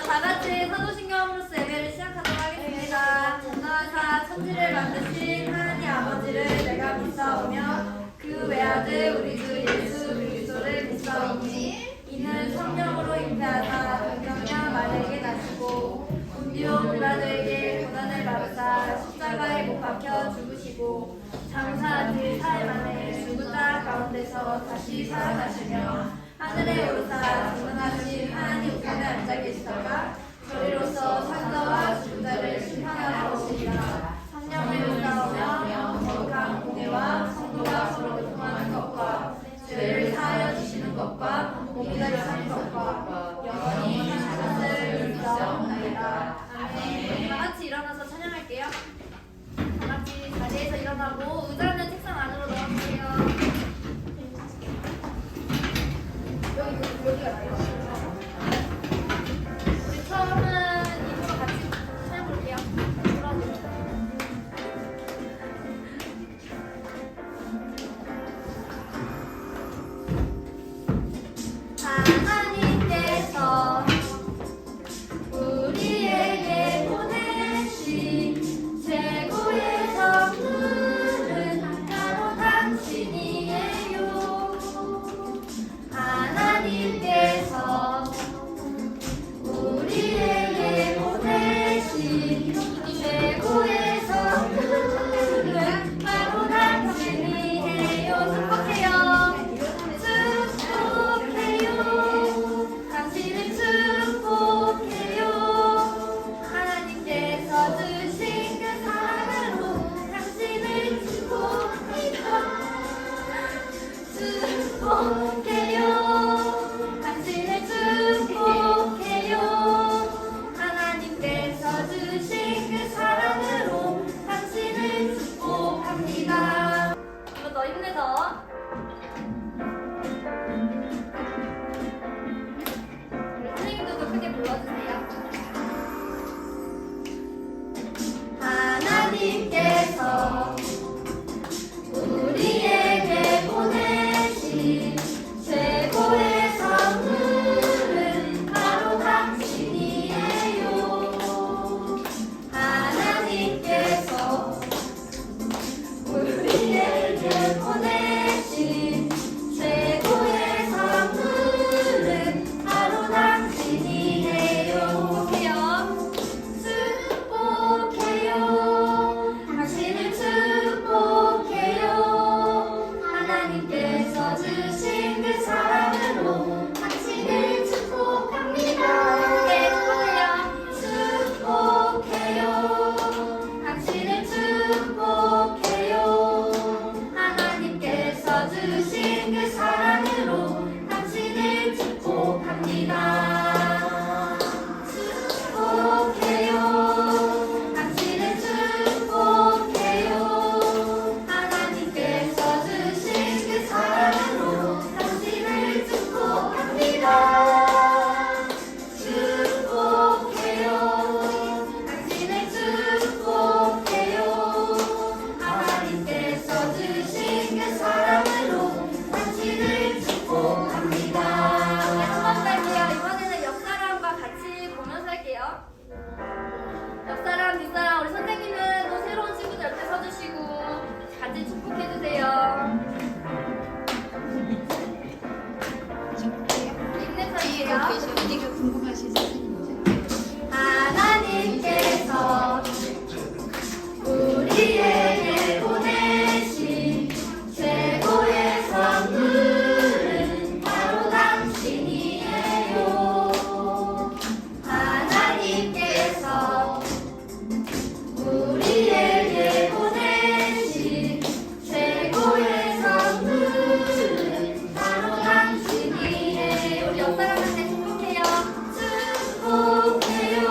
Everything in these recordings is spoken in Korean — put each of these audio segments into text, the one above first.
다 같이 사도신경 플러스 예배를 시작하도록 하겠습니다. 전능하사 천지를 만드신 하나님 아버지를 내가 믿사오며 그 외아들 우리 주 예수 그리스도를 믿사오니 이는 성령으로 잉태하사 동정녀 마리아에게 나시고 본디오 빌라도에게 고난을 받으사 십자가에 못 박혀 죽으시고 장사한 지 사흘 만에 죽은 자 가운데서 다시 살아나시며 하늘에 오르사 전능하신 하나님 우편에 앉아 계시다가 저리로서 산자와 죽은 자를 심판하러 오시리라. 성령을 믿사오며 거룩한 공예와 성도가 서로 교통하는 것과 죄를 사하여 주시는 것과 몸이 사는 것과 영원히 사는 것을 믿사옵나이다. 아멘. 다 같이 일어나서 찬양할게요. 다 같이 자리에서 일어나고 의자는 책상 안으로 넣어주세요. 여기가 나요. 우리 처음은 입으로 같이 찬양볼게요. 하나님께서 우리에게 보내신 최고의 선물은 바로 당신이에요. 하나님께서 우리에게 보내신 최고의 선물은 바로 당신이에요. 축복해요. 축복해요. 당신을 축복해요. 하나님께서 주신 그 사랑으로 당신을 축복합니다. 축복해요. 당신을 축복해요. 하나님께서 주신 그 사랑으로 당신을 축복합니다. 한번 더 힘내서. 우리 선생님들도 크게 불러주세요. 하나님께서 우리에게 보내신 최고의 선물은 바로 당신이에요. 하나님께서 우리에게 보내신 최고의 선물은 바로 당신이에요. 축복해요. 당신을 축복해요. 하나님께서 주신 그 사랑으로 당신을 축복합니다. 네, 축복해요. 당신을 축복해요. 하나님께서 주신 그 사랑으로 당신을 축복합니다. 축복해요. 당신을 축복해요. 하나님께서 주신 그 사랑으로 당신을 축복합니다. 축복해요. 당신을 축복해요. 하나님께서 주신 그 사랑으로 당신을 축복합니다. 네, 한번 더 할게요. 이번에는 옆사람과 같이 보면서 할게요. 옆사람, 뒷사람, 우리 선생님은 또 새로운 친구들 옆에 서주시고 같이 축복해주세요. 힘내서 할게요. 어디가 궁금하신 선생님이죠? 하나님께서 우리에게 보내신 최고의 선물은 바로 당신이에요. 하나님께서 우리에게 보내신 최고의 선물은 바로 당신이에요. 우리 옆사람한테 축복해요. 축복해요.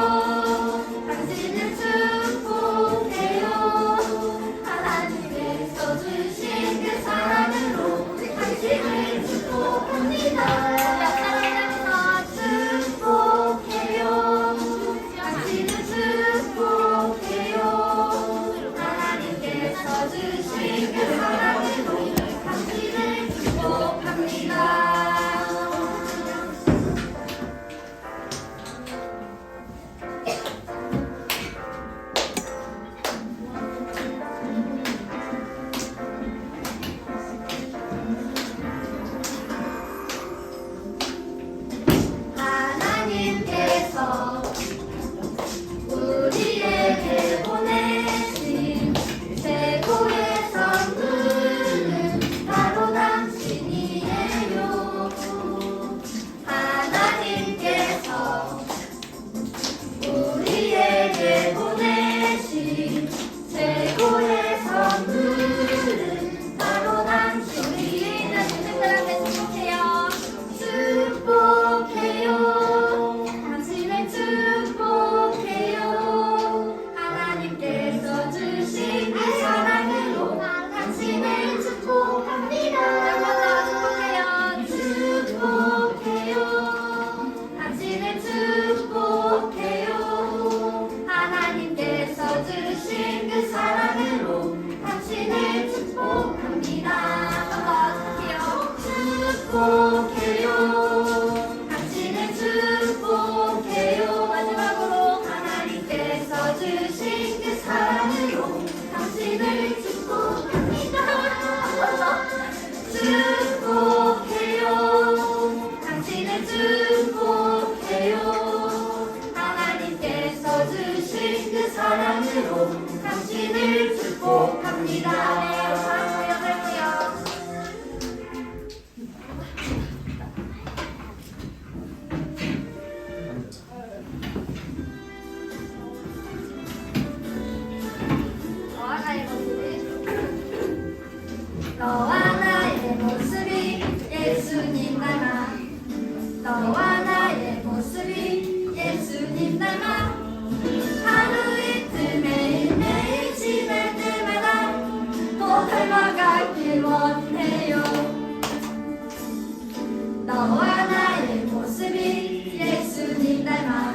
너와 나의 모습이 예수님 닮아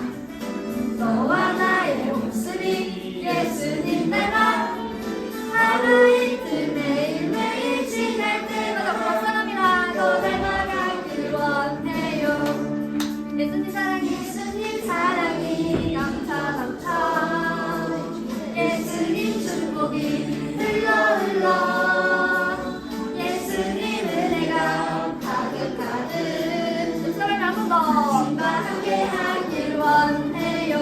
너와 나의 모습이 예수님 닮아 하루 이틀 매일매일 지날 때마다 박사람이라 더 닮아가길 원해요 예수님 사랑이 넘쳐 넘쳐 예수님 축복이 흘러 예수님 은혜가 가득가득 두 사람이 한 번 더 주님과 함께 하길 원해요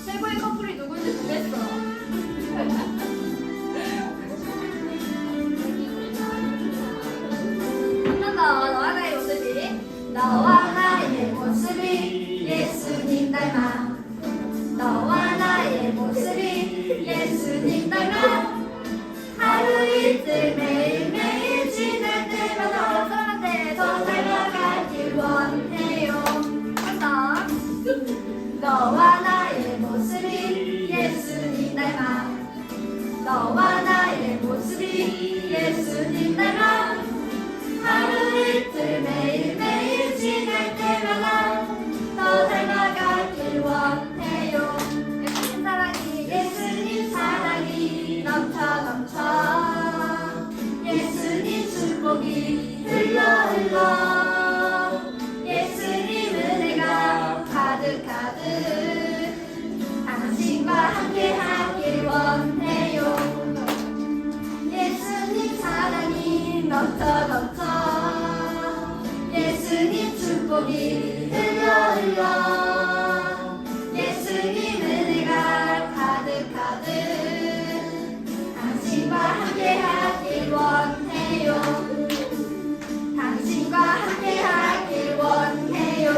최고의 커플이 누군지 모르겠어 한 번 더 너와 나의 모습이 너와 나의 모습이 예수님 닮아 너와 나의 모습이 예수님 닮아 하루 이틀 매일매일 지날 때마다 사람한테 더 닮아가길 원해요 한다 너와 나의 모습이 예수님 닮아 너와 나의 모습이 예수님 닮아 하루 이틀 매일매일 지날 때마다 더 닮아가길 원해요 예수님 사랑이 넘쳐 넘쳐 예수님 축복이 흘러 예수님 은혜가 가득가득 당신과 함께 하길 원해요 예수님 사랑이 넘쳐 넘쳐 예수님 축복이 흘러 예수님 은혜가 가득가득 당신과 함께 하길 원해요 당신과 함께 하길 원해요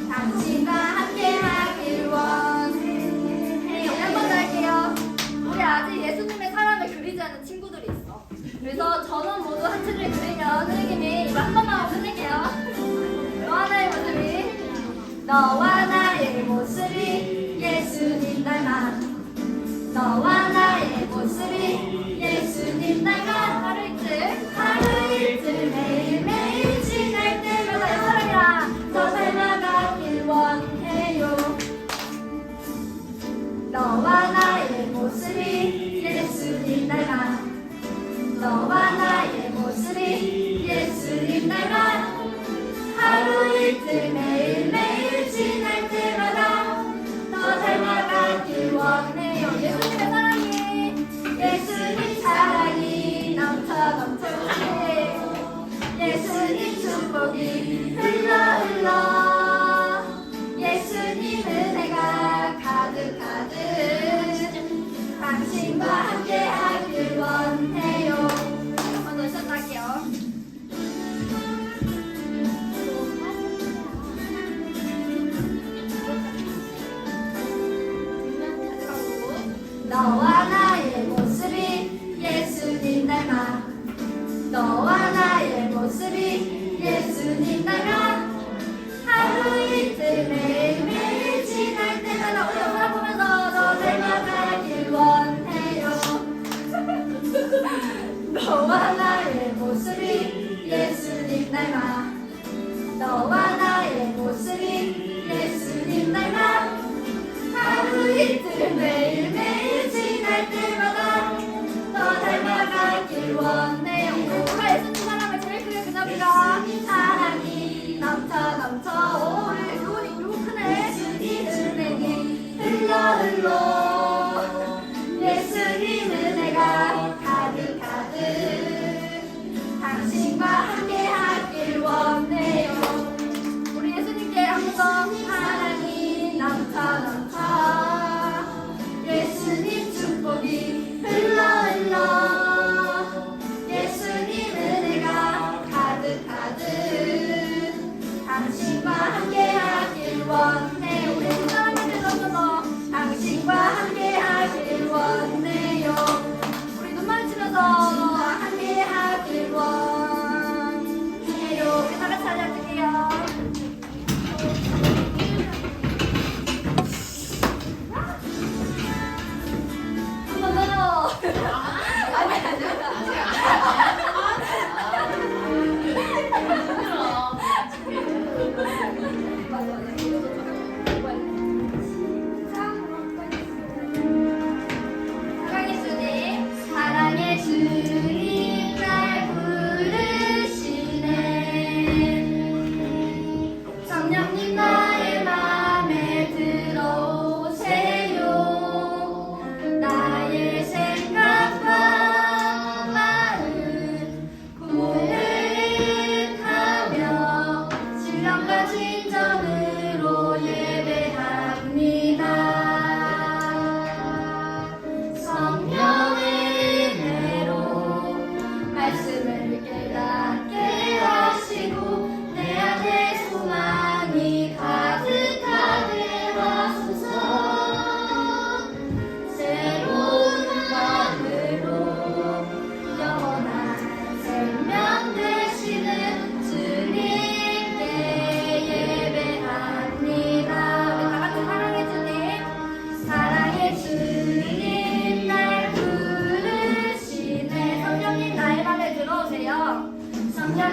당신과 함께 하길 원해요 한 번 더 할게요 우리 아직 예수님의 사랑을 그리지 않은 친구들이 있어 그래서 전원 모두 하트를 그리면 선생님이 이거 한 번만 하고 끝낼게요 너와 나의 모습이 너와 나의 모습이 예수님 닮아 너와 나의 모습이 예수님 닮아 하루 이틀 매일매일 지날 때마다 사랑이랑 더 닮아가길 원해요 너와 나의 모습이 예수님 닮아 너와 나의 모습이 예수님 닮아 하루 이틀 매일매일 지날 때마다 더 닮아가길 원해요 예수님의 사랑이 예수님 사랑이 넘쳐 넘쳐 예수님 축복이 흘러 예수님 은혜가 가득가득 당신과 함께 하길 원해요 한 번 더 시작할게요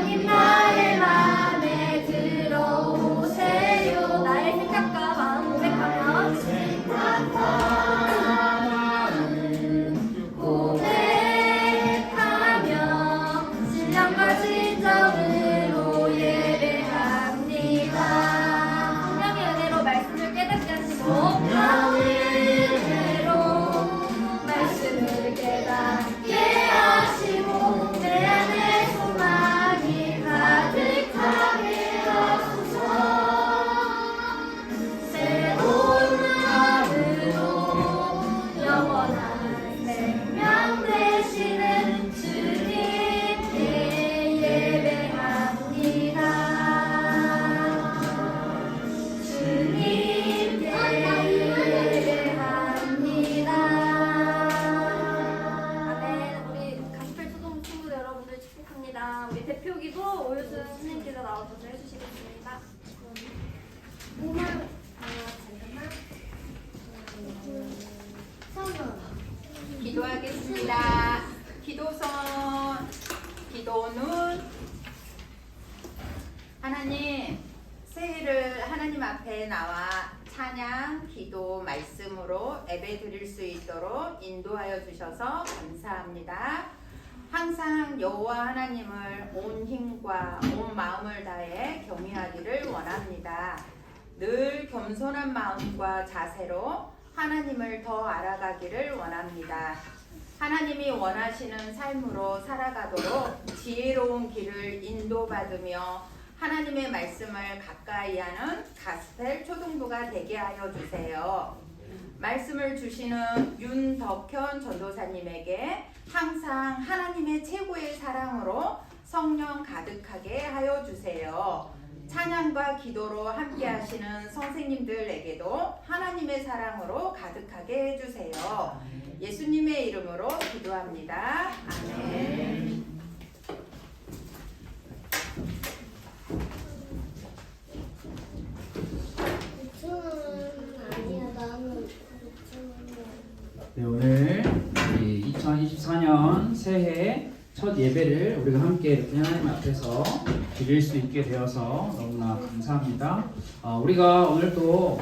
주님 나의 맘에 들어오세요. 나의 생각과 마음 고백하며 신령과 진정으로 예배합니다. 성령의 은혜로 말씀을 깨닫게 하시고 성령의 은혜로 말씀을 깨닫게 하시고 내 안에 소망이 가득하게 하소서. 새로운 마음으로 영원한 생명 되시는 주님께 예배합니다. 주님께 예배합니다. 아멘. 우리 가스펠 초등 친구 여러분들 축복합니다. 우리 대표기도 오유순 선생님께서 나오셔서 해주시겠습니다. 기도하겠습니다. 기도는 하나님, 새해를 하나님 앞에 나와 찬양, 기도, 말씀으로 예배 드릴 수 있도록 인도하여 주셔서 감사합니다. 항상 여호와 하나님을 온 힘과 온 마음을 다해 경외하기를 원합니다. 늘 겸손한 마음과 자세로 하나님을 더 알아가기를 원합니다. 하나님이 원하시는 삶으로 살아가도록 지혜로운 길을 인도받으며 하나님의 말씀을 가까이 하는 가스펠 초등부가 되게 하여 주세요. 말씀을 주시는 윤덕현 전도사님에게 항상 하나님의 최고의 사랑으로 성령 가득하게 하여 주세요. 찬양과 기도로 함께 하시는 선생님들에게도 하나님의 사랑으로 가득하게 해주세요. 예수님의 이름으로 기도합니다. 아멘. 네, 오늘 2024년 새해 첫 예배를 우리가 함께 이렇게 하나님 앞에서 드릴 수 있게 되어서 너무나 감사합니다. 우리가 오늘도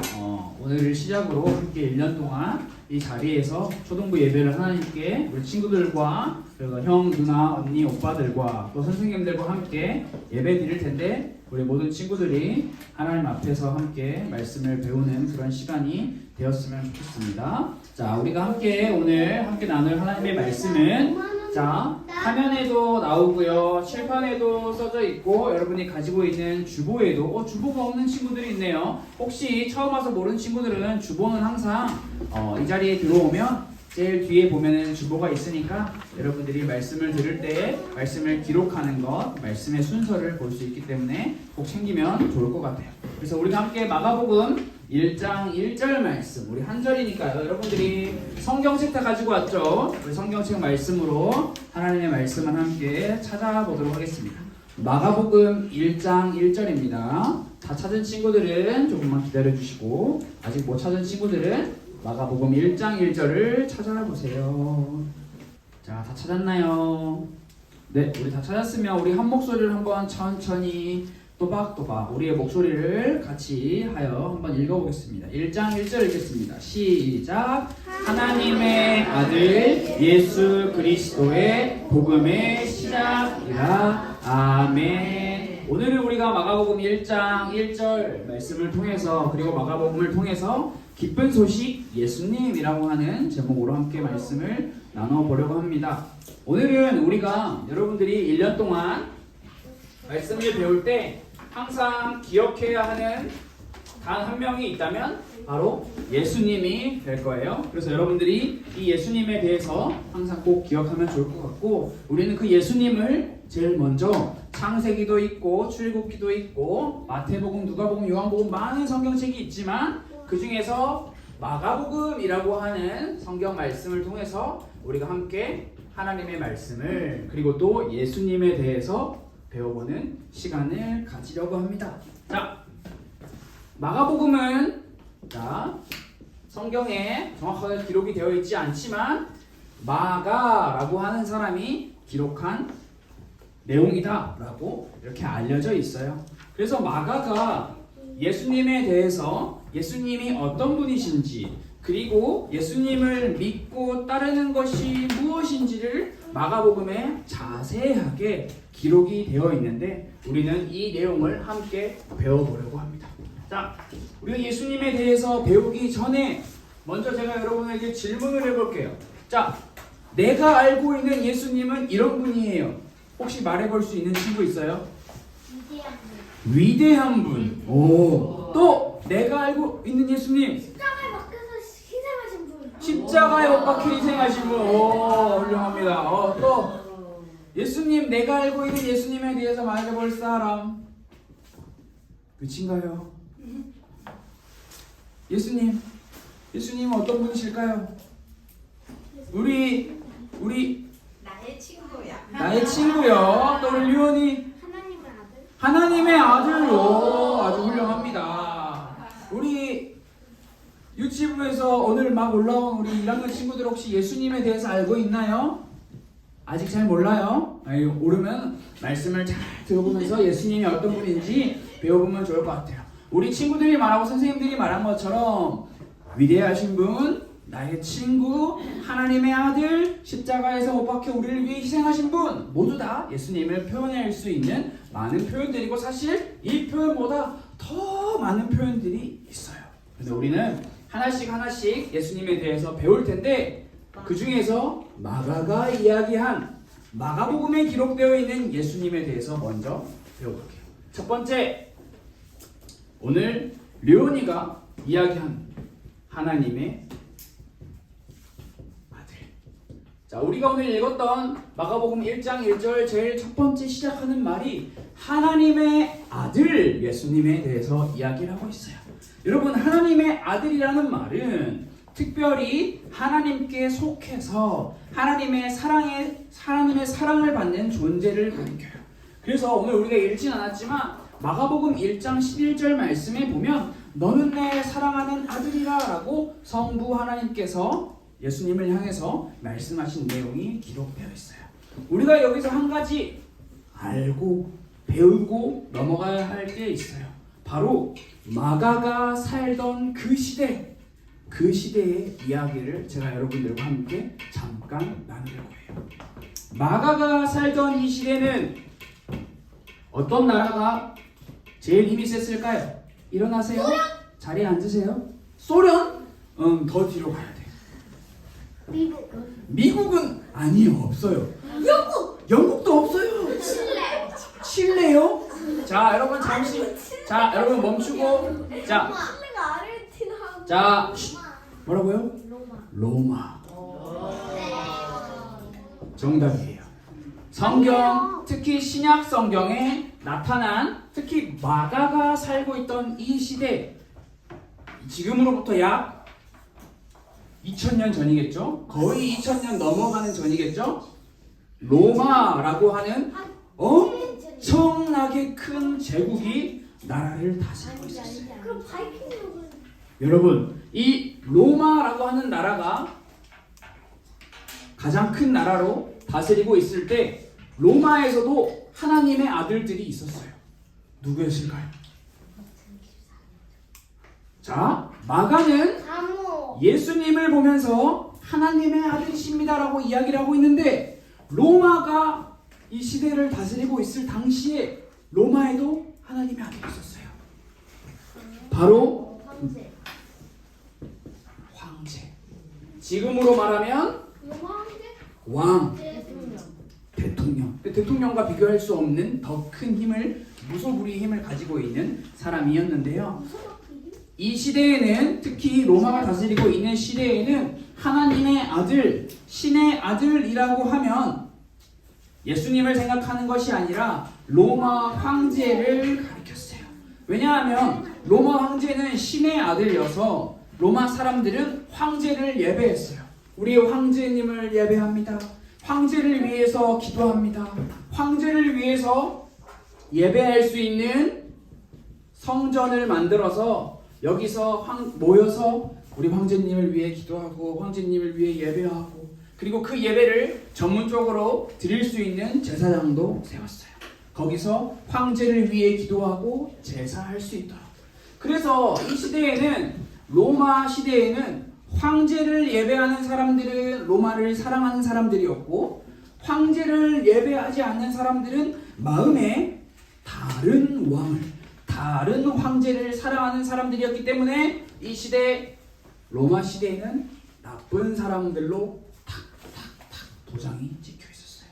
오늘을 시작으로 함께 1년 동안 이 자리에서 초등부 예배를 하나님께 우리 친구들과 그리고 형, 누나, 언니, 오빠들과 또 선생님들과 함께 예배 드릴 텐데 우리 모든 친구들이 하나님 앞에서 함께 말씀을 배우는 그런 시간이 되었으면 좋겠습니다. 자, 우리가 함께 오늘 함께 나눌 하나님의 말씀은 자, 화면에도 나오고요. 칠판에도 써져 있고 여러분이 가지고 있는 주보에도 주보가 없는 친구들이 있네요. 혹시 처음 와서 모르는 친구들은 주보는 항상 이 자리에 들어오면 제일 뒤에 보면은 주보가 있으니까 여러분들이 말씀을 들을 때 말씀을 기록하는 것, 말씀의 순서를 볼 수 있기 때문에 꼭 챙기면 좋을 것 같아요. 그래서 우리가 함께 마가복음 1장 1절 말씀, 우리 한 절이니까요. 여러분들이 성경책 다 가지고 왔죠? 우리 성경책 말씀으로 하나님의 말씀을 함께 찾아보도록 하겠습니다. 마가복음 1장 1절입니다. 다 찾은 친구들은 조금만 기다려주시고 아직 못 찾은 친구들은 마가복음 1장 1절을 찾아보세요. 자, 다 찾았나요? 네, 우리 다 찾았으면 우리 한 목소리를 한번 천천히 또박또박 우리의 목소리를 같이 하여 한번 읽어보겠습니다. 1장 1절 읽겠습니다. 시작! 하나님의 아들 예수 그리스도의 복음의 시작이라. 아멘. 오늘은 우리가 마가복음 1장 1절 말씀을 통해서 그리고 마가복음을 통해서 기쁜 소식 예수님이라고 하는 제목으로 함께 말씀을 나눠보려고 합니다. 오늘은 우리가 여러분들이 1년 동안 말씀을 배울 때 항상 기억해야 하는 단 한 명이 있다면 바로 예수님이 될 거예요. 그래서 여러분들이 이 예수님에 대해서 항상 꼭 기억하면 좋을 것 같고 우리는 그 예수님을 제일 먼저 창세기도 있고 출애굽기도 있고 마태복음, 누가복음, 요한복음 많은 성경책이 있지만 그 중에서 마가복음이라고 하는 성경 말씀을 통해서 우리가 함께 하나님의 말씀을 그리고 또 예수님에 대해서 배워보는 시간을 가지려고 합니다. 자, 마가복음은 성경에 정확하게 기록이 되어 있지 않지만 마가라고 하는 사람이 기록한 내용이다라고 이렇게 알려져 있어요. 그래서 마가가 예수님에 대해서 예수님이 어떤 분이신지 그리고 예수님을 믿고 따르는 것이 무엇인지를 마가복음에 자세하게 기록이 되어 있는데 우리는 이 내용을 함께 배워보려고 합니다. 자, 우리가 예수님에 대해서 배우기 전에 먼저 제가 여러분에게 질문을 해볼게요. 자, 내가 알고 있는 예수님은 이런 분이에요. 혹시 말해볼 수 있는 친구 있어요? 위대한 분. 오. 또 내가 알고 있는 예수님. 십자가에 박혀서 희생하신 분. 십자가에 못 박혀 희생하신 분. 오, 훌륭합니다. 또 예수님, 내가 알고 있는 예수님에 대해서 말해볼 사람. 끝인가요? 예수님은 어떤 분이실까요? 우리 나의 친구야. 나의 친구요. 또 우리 류원이 하나님의 아들. 하나님의 아들로 아주 훌륭합니다. 우리 유치부에서 오늘 막 올라온 우리 1학년 친구들 혹시 예수님에 대해서 알고 있나요? 아직 잘 몰라요? 아니, 오르면 말씀을 잘 들어보면서 예수님이 어떤 분인지 배워보면 좋을 것 같아요. 우리 친구들이 말하고 선생님들이 말한 것처럼 위대하신 분, 나의 친구, 하나님의 아들, 십자가에서 못 박혀 우리를 위해 희생하신 분, 모두 다 예수님을 표현할 수 있는 많은 표현들이고 사실 이 표현보다 더 많은 표현들이 있어요. 그래서 우리는 하나씩 예수님에 대해서 배울 텐데 그 중에서 마가가 이야기한 마가복음에 기록되어 있는 예수님에 대해서 먼저 배워볼게요. 첫 번째, 오늘 류온이가 이야기한 하나님의 아들. 자, 우리가 오늘 읽었던 마가복음 1장 1절 제일 첫 번째 시작하는 말이 하나님의 아들 예수님에 대해서 이야기를 하고 있어요. 여러분, 하나님의 아들이라는 말은 특별히 하나님께 속해서 하나님의 사랑을 받는 존재를 가리켜요. 그래서 오늘 우리가 읽진 않았지만 마가복음 1장 11절 말씀에 보면 너는 내 사랑하는 아들이라 라고 성부 하나님께서 예수님을 향해서 말씀하신 내용이 기록되어 있어요. 우리가 여기서 한 가지 알고 배우고 넘어가야 할 게 있어요. 바로 마가가 살던 그 시대의 이야기를 제가 여러분들과 함께 잠깐 나누려고 해요. 마가가 살던 이 시대는 어떤 나라가 제일 힘이 셌을까요? 일어나세요. 자리에 앉으세요. 소련? 더 뒤로 가야 돼. 미국은 아니요, 없어요. 영국도 없어요. 칠레요? 자, 여러분 잠시. 자, 여러분 멈추고. 자, 칠레가 아르헨티나. 자, 뭐라고요? 로마. 정답이에요. 성경, 특히 신약 성경에 나타난 특히 마가가 살고 있던 이 시대, 지금으로부터 약 2000년 전이겠죠? 거의 2000년 넘어가는 전이겠죠? 로마라고 하는 엄청나게 큰 제국이 나라를 다스리고 있었어요. 그럼 바이킹족은 여러분, 이 로마라고 하는 나라가 가장 큰 나라로 다스리고 있을 때 로마에서도 하나님의 아들들이 있었어요. 누구였을까요? 자, 마가는 아무. 예수님을 보면서 하나님의 아들이십니다라고 이야기를 하고 있는데 로마가 이 시대를 다스리고 있을 당시에 로마에도 하나님의 아들이 있었어요. 바로 황제. 지금으로 말하면 왕, 대통령. 대통령과 비교할 수 없는 더 큰 힘을, 무소불위의 힘을 가지고 있는 사람이었는데요. 이 시대에는, 특히 로마가 다스리고 있는 시대에는 하나님의 아들, 신의 아들이라고 하면 예수님을 생각하는 것이 아니라 로마 황제를 가리켰어요. 왜냐하면 로마 황제는 신의 아들이어서 로마 사람들은 황제를 예배했어요. 우리 황제님을 예배합니다. 황제를 위해서 기도합니다. 황제를 위해서 예배할 수 있는 성전을 만들어서 여기서 모여서 우리 황제님을 위해 기도하고 황제님을 위해 예배하고 그리고 그 예배를 전문적으로 드릴 수 있는 제사장도 세웠어요. 거기서 황제를 위해 기도하고 제사할 수 있도록. 그래서 이 시대에는, 로마 시대에는 황제를 예배하는 사람들은 로마를 사랑하는 사람들이었고, 황제를 예배하지 않는 사람들은 마음에 다른 왕을, 다른 황제를 사랑하는 사람들이었기 때문에 이 시대, 로마 시대에는 나쁜 사람들로 탁탁탁 도장이 찍혀 있었어요.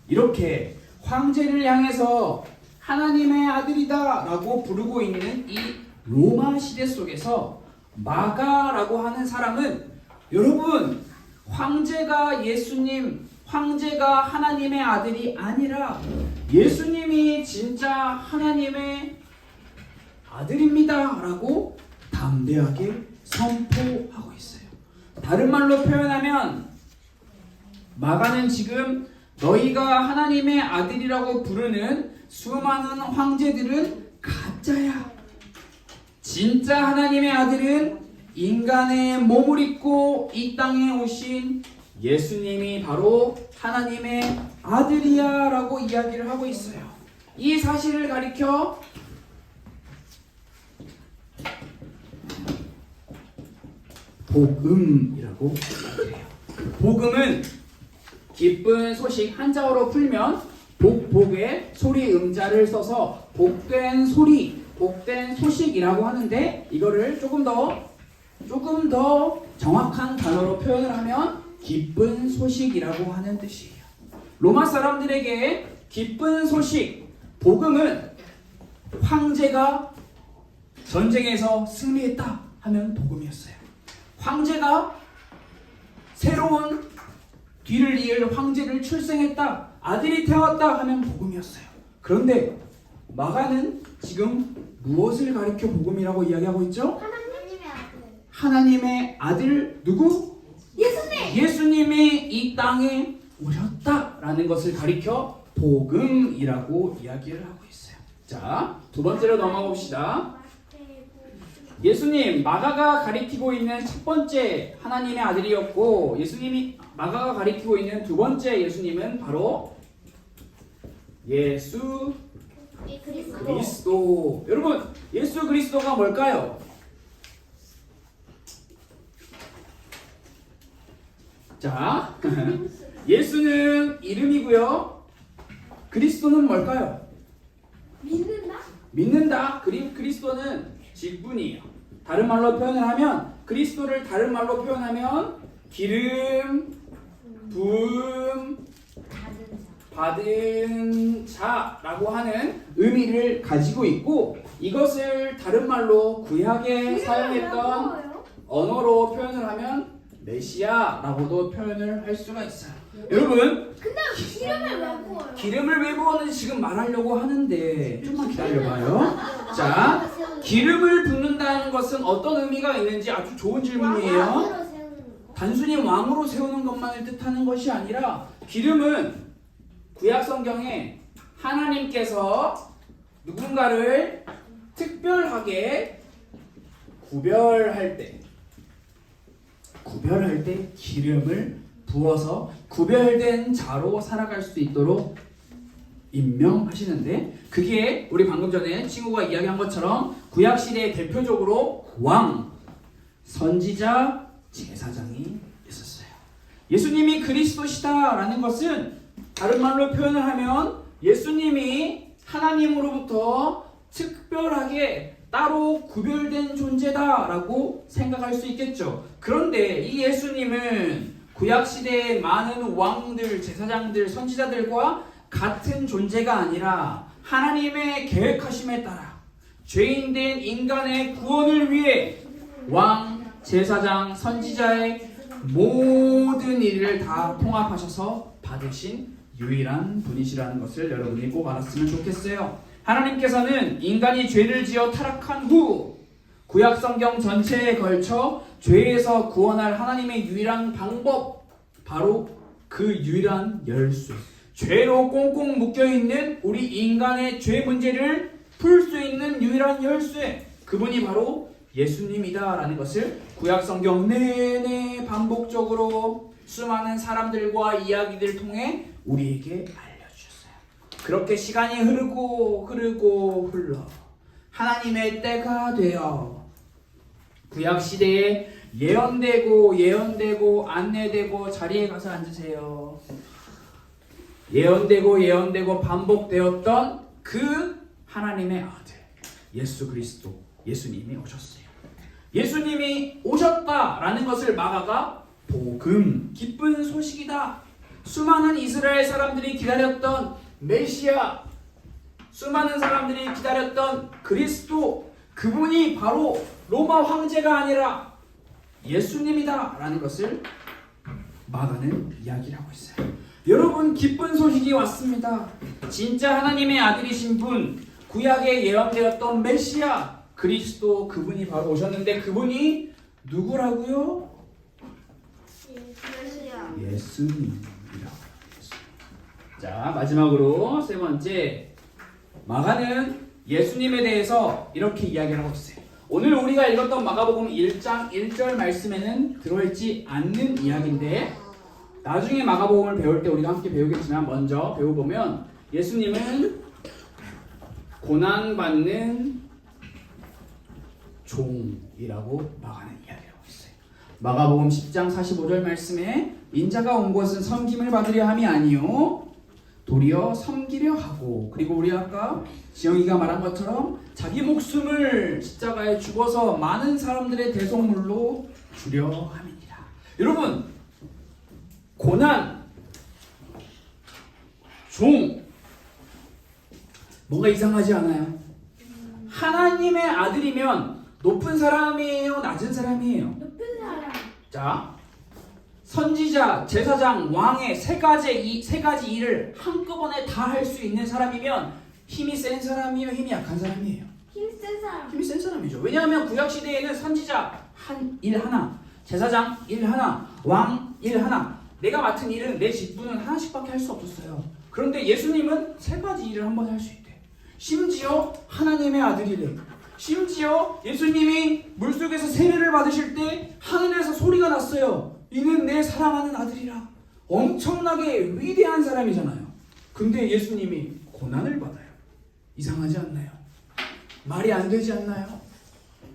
이렇게 황제를 향해서 하나님의 아들이다 라고 부르고 있는 이 로마 시대 속에서 마가라고 하는 사람은, 여러분, 황제가 예수님, 황제가 하나님의 아들이 아니라 예수님이 진짜 하나님의 아들입니다 라고 담대하게 선포하고 있어요. 다른 말로 표현하면 마가는 지금 너희가 하나님의 아들이라고 부르는 수많은 황제들은 가짜야. 진짜 하나님의 아들은 인간의 몸을 입고 이 땅에 오신 예수님이 바로 하나님의 아들이야 라고 이야기를 하고 있어요. 이 사실을 가리켜 복음이라고 해요. 복음은 기쁜 소식, 한자어로 풀면 복에 소리 음자를 써서 복된 소리, 복된 소식이라고 하는데, 이거를 조금 더 정확한 단어로 표현을 하면 기쁜 소식이라고 하는 뜻이에요. 로마 사람들에게 기쁜 소식, 복음은 황제가 전쟁에서 승리했다 하면 복음이었어요. 황제가 새로운 뒤를 이을 황제를 출생했다, 아들이 태어났다 하면 복음이었어요. 그런데 마가는 지금 무엇을 가리켜 복음이라고 이야기하고 있죠? 하나님의 아들. 하나님의 아들 누구? 예수님. 예수님이 이 땅에 오셨다라는 것을 가리켜 복음이라고 이야기를 하고 있어요. 자, 두 번째로 넘어가 봅시다. 예수님, 마가가 가리키고 있는 첫 번째 하나님의 아들이었고, 마가가 가리키고 있는 두 번째 예수님은 바로 예수 그리스도. 여러분, 예수 그리스도가 뭘까요? 자, 예수는 이름이고요. 그리스도는 뭘까요? 믿는다. 그리스도는 직분이에요. 다른 말로 표현을 하면, 그리스도를 다른 말로 표현하면 기름 부음 받은 자라고 하는 의미를 가지고 있고, 이것을 다른 말로 구약에 사용했던 언어로 표현을 하면 메시아라고도 표현을 할 수가 있어요. 여러분, 근데 기름을 왜 부어요? 기름을 왜 부었는지 지금 말하려고 하는데 좀만 기다려봐요. 자, 기름을 붓는다는 것은 어떤 의미가 있는지 아주 좋은 질문이에요. 왕으로 세우는 거. 단순히 왕으로 세우는 것만을 뜻하는 것이 아니라, 기름은 구약 성경에 하나님께서 누군가를 특별하게 구별할 때 기름을 부어서 구별된 자로 살아갈 수 있도록 임명하시는데, 그게 우리 방금 전에 친구가 이야기한 것처럼 구약 시대에 대표적으로 왕, 선지자, 제사장이 있었어요. 예수님이 그리스도시다라는 것은 다른 말로 표현을 하면 예수님이 하나님으로부터 특별하게 따로 구별된 존재다라고 생각할 수 있겠죠. 그런데 이 예수님은 구약시대의 많은 왕들, 제사장들, 선지자들과 같은 존재가 아니라 하나님의 계획하심에 따라 죄인된 인간의 구원을 위해 왕, 제사장, 선지자의 모든 일을 다 통합하셔서 받으신 유일한 분이시라는 것을 여러분이 꼭 알았으면 좋겠어요. 하나님께서는 인간이 죄를 지어 타락한 후 구약 성경 전체에 걸쳐 죄에서 구원할 하나님의 유일한 방법, 바로 그 유일한 열쇠, 죄로 꽁꽁 묶여있는 우리 인간의 죄 문제를 풀 수 있는 유일한 열쇠, 그분이 바로 예수님이다 라는 것을 구약 성경 내내 반복적으로 수많은 사람들과 이야기들을 통해 우리에게 알려주셨어요. 그렇게 시간이 흐르고 흘러 하나님의 때가 되어 구약시대에 예언되고 안내되고 자리에 가서 앉으세요. 예언되고 반복되었던 그 하나님의 아들 예수 그리스도 예수님이 오셨어요. 예수님이 오셨다라는 것을 마가가 복음, 기쁜 소식이다. 수많은 이스라엘 사람들이 기다렸던 메시아, 수많은 사람들이 기다렸던 그리스도, 그분이 바로 로마 황제가 아니라 예수님이다 라는 것을 마가는 이야기를 하고 있어요. 여러분, 기쁜 소식이 왔습니다. 진짜 하나님의 아들이신 분, 구약에 예언되었던 메시아 그리스도, 그분이 바로 오셨는데 그분이 누구라고요? 예수님이라고 했어요. 자, 마지막으로 세 번째, 마가는 예수님에 대해서 이렇게 이야기를 하고 있어요. 오늘 우리가 읽었던 마가복음 1장 1절 말씀에는 들어있지 않는 이야기인데 나중에 마가복음을 배울 때 우리가 함께 배우겠지만 먼저 배워보면 예수님은 고난받는 종이라고 마가는 이야기를 하고 있어요. 마가복음 10장 45절 말씀에 인자가 온 것은 섬김을 받으려 함이 아니요 도리어 섬기려 하고, 그리고 우리 아까 지영이가 말한 것처럼 자기 목숨을 십자가에 죽어서 많은 사람들의 대속물로 주려 함이니라. 여러분, 고난, 종, 뭔가 이상하지 않아요? 하나님의 아들이면 높은 사람이에요, 낮은 사람이에요? 높은 사람. 자, 선지자, 제사장, 왕의 세 가지 일을 한꺼번에 다 할 수 있는 사람이면 힘이 센 사람이에요, 힘이 약한 사람이에요? 힘센 사람. 힘이 센 사람이죠. 왜냐하면 구약 시대에는 선지자 일 하나, 제사장 일 하나, 왕 일 하나, 내가 맡은 일은 내 직분은 하나씩밖에 할 수 없었어요. 그런데 예수님은 세 가지 일을 한 번에 할 수 있대. 심지어 하나님의 아들이래. 심지어 예수님이 물속에서 세례를 받으실 때 하늘에서 소리가 났어요. 이는 내 사랑하는 아들이라. 엄청나게 위대한 사람이잖아요. 근데 예수님이 고난을 받아요. 이상하지 않나요? 말이 안 되지 않나요?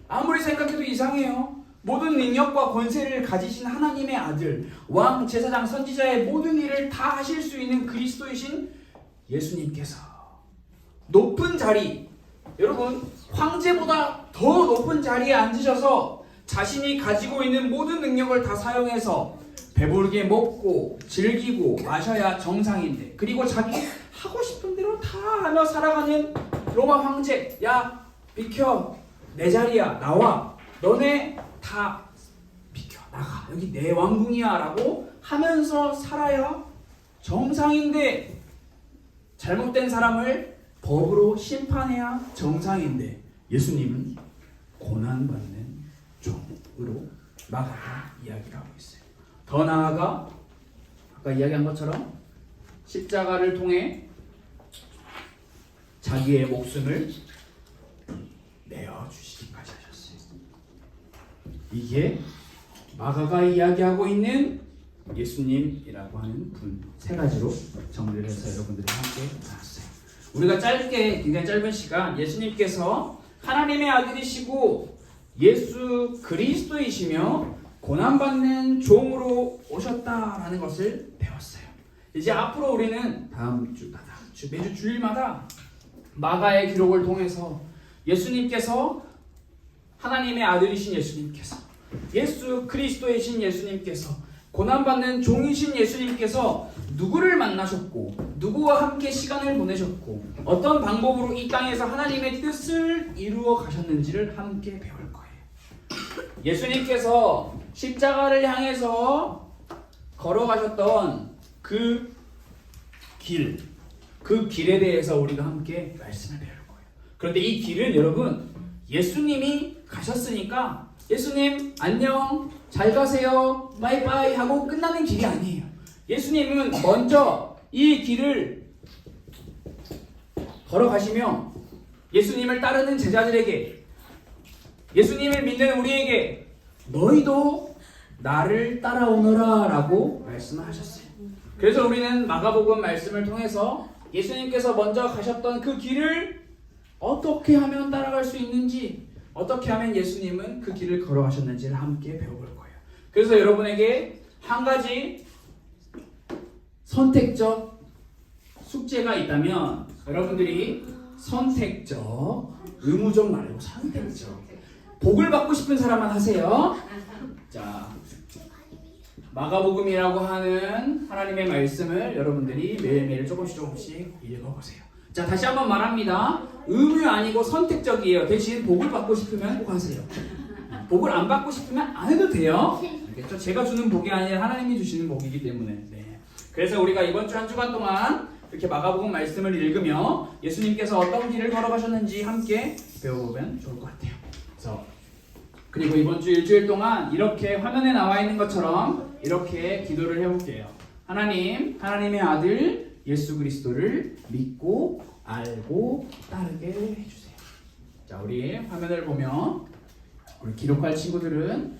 아무리 생각해도 이상해요. 모든 능력과 권세를 가지신 하나님의 아들, 왕, 제사장, 선지자의 모든 일을 다 하실 수 있는 그리스도이신 예수님께서 높은 자리, 여러분, 황제보다 더 높은 자리에 앉으셔서 자신이 가지고 있는 모든 능력을 다 사용해서 배부르게 먹고 즐기고 마셔야 정상인데, 그리고 자기 하고 싶은 대로 다 하며 살아가는 로마 황제, 야 비켜, 내 자리야, 나와, 너네 다 비켜, 나가, 여기 내 왕궁이야 라고 하면서 살아야 정상인데, 잘못된 사람을 법으로 심판해야 정상인데 예수님은 고난받는 종으로 마가가 이야기를 하고 있어요. 더 나아가 아까 이야기한 것처럼 십자가를 통해 자기의 목숨을 내어주시기까지 하셨어요. 이게 마가가 이야기하고 있는 예수님이라고 하는 분 세 가지로 정리를 해서 여러분들이 함께 나눴어요. 우리가 굉장히 짧은 시간 예수님께서 하나님의 아들이시고 예수 그리스도이시며 고난받는 종으로 오셨다라는 것을 배웠어요. 이제 앞으로 우리는 다음 주 매주 주일마다 마가의 기록을 통해서 예수님께서, 하나님의 아들이신 예수님께서, 예수 그리스도이신 예수님께서, 고난받는 종이신 예수님께서 누구를 만나셨고 누구와 함께 시간을 보내셨고 어떤 방법으로 이 땅에서 하나님의 뜻을 이루어 가셨는지를 함께 배울 거예요. 예수님께서 십자가를 향해서 걸어가셨던 그 길에 대해서 우리가 함께 말씀을 배울 거예요. 그런데 이 길은 여러분, 예수님이 가셨으니까 예수님 안녕, 잘 가세요, 바이바이 하고 끝나는 길이 아니에요. 예수님은 먼저 이 길을 걸어가시며 예수님을 따르는 제자들에게, 예수님을 믿는 우리에게 너희도 나를 따라오너라 라고 말씀을 하셨어요. 그래서 우리는 마가복음 말씀을 통해서 예수님께서 먼저 가셨던 그 길을 어떻게 하면 따라갈 수 있는지, 어떻게 하면 예수님은 그 길을 걸어가셨는지를 함께 배워볼 거예요. 그래서 여러분에게 한 가지 선택적 숙제가 있다면 여러분들이 선택적, 의무적 말고 선택적, 복을 받고 싶은 사람만 하세요. 자, 마가복음이라고 하는 하나님의 말씀을 여러분들이 매일매일 조금씩 읽어보세요. 자, 다시 한번 말합니다. 의무 아니고 선택적이에요. 대신 복을 받고 싶으면 꼭 하세요. 복을 안 받고 싶으면 안 해도 돼요. 알겠죠? 제가 주는 복이 아니라 하나님이 주시는 복이기 때문에. 네. 그래서 우리가 이번 주 한 주간 동안 이렇게 마가복음 말씀을 읽으며 예수님께서 어떤 길을 걸어가셨는지 함께 배워보면 좋을 것 같아요. 그리고 이번 주 일주일 동안 이렇게 화면에 나와 있는 것처럼 이렇게 기도를 해볼게요. 하나님, 하나님의 아들 예수 그리스도를 믿고 알고 따르게 해주세요. 자, 우리 화면을 보면 우리 기록할 친구들은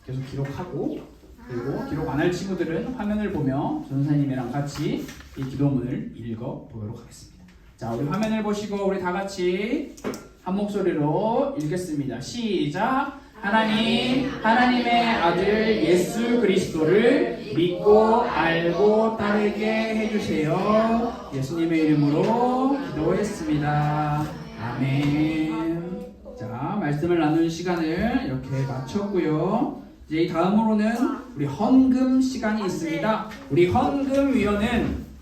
계속 기록하고, 그리고 기록 안 할 친구들은 화면을 보며 전사님이랑 같이 이 기도문을 읽어보도록 하겠습니다. 자, 우리 화면을 보시고 우리 다 같이 한 목소리로 읽겠습니다. 시작! 하나님, 하나님의 아들 예수 그리스도를 믿고 알고 따르게 해주세요. 예수님의 이름으로 기도했습니다. 아멘. 자, 말씀을 나누는 시간을 이렇게 마쳤고요. 이제 다음으로는 우리 헌금 시간이 있습니다. 우리 헌금위원은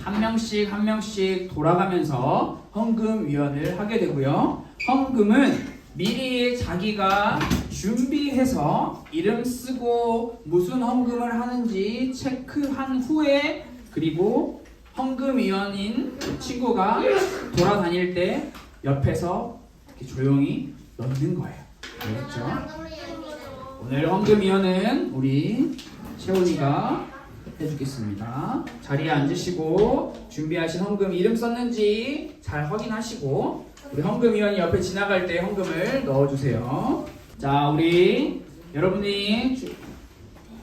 한 명씩 돌아가면서 헌금위원을 하게 되고요. 헌금은 미리 자기가 준비해서 이름 쓰고 무슨 헌금을 하는지 체크한 후에, 그리고 헌금위원인 친구가 돌아다닐 때 옆에서 이렇게 조용히 넣는 거예요. 알겠죠? 오늘 헌금위원은 우리 채원이가 해주겠습니다. 자리에 앉으시고 준비하신 헌금 이름 썼는지 잘 확인하시고 우리 헌금위원이 옆에 지나갈 때 헌금을 넣어주세요. 자, 우리 여러분이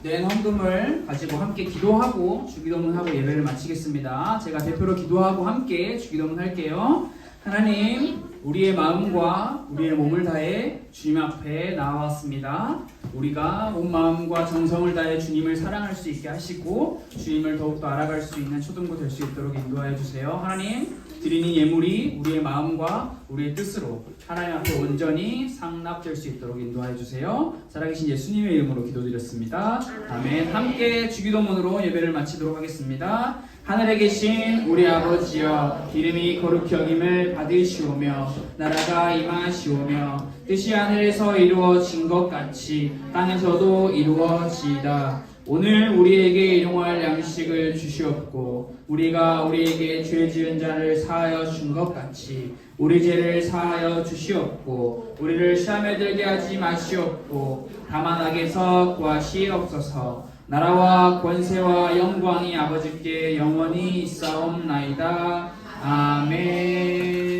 낸 헌금을 가지고 함께 기도하고 주기도문하고 예배를 마치겠습니다. 제가 대표로 기도하고 함께 주기도문 할게요. 하나님, 우리의 마음과 우리의 몸을 다해 주님 앞에 나왔습니다. 우리가 온 마음과 정성을 다해 주님을 사랑할 수 있게 하시고 주님을 더욱더 알아갈 수 있는 초등부 될 수 있도록 인도하여 주세요. 하나님, 드리는 예물이 우리의 마음과 우리의 뜻으로 하나님 앞에 온전히 상납될 수 있도록 인도하여 주세요. 살아계신 예수님의 이름으로 기도드렸습니다. 아멘. 함께 주기도문으로 예배를 마치도록 하겠습니다. 하늘에 계신 우리 아버지여, 이름이 거룩히 여김을 받으시오며 나라가 임하시오며 뜻이 하늘에서 이루어진 것 같이 땅에서도 이루어지이다. 오늘 우리에게 일용할 양식을 주시옵고 우리가 우리에게 죄 지은 자를 사하여 준 것 같이 우리 죄를 사하여 주시옵고 우리를 시험에 들게 하지 마시옵고 다만 악에서 구하시옵소서. 나라와 권세와 영광이 아버지께 영원히 있사옵나이다. 아멘.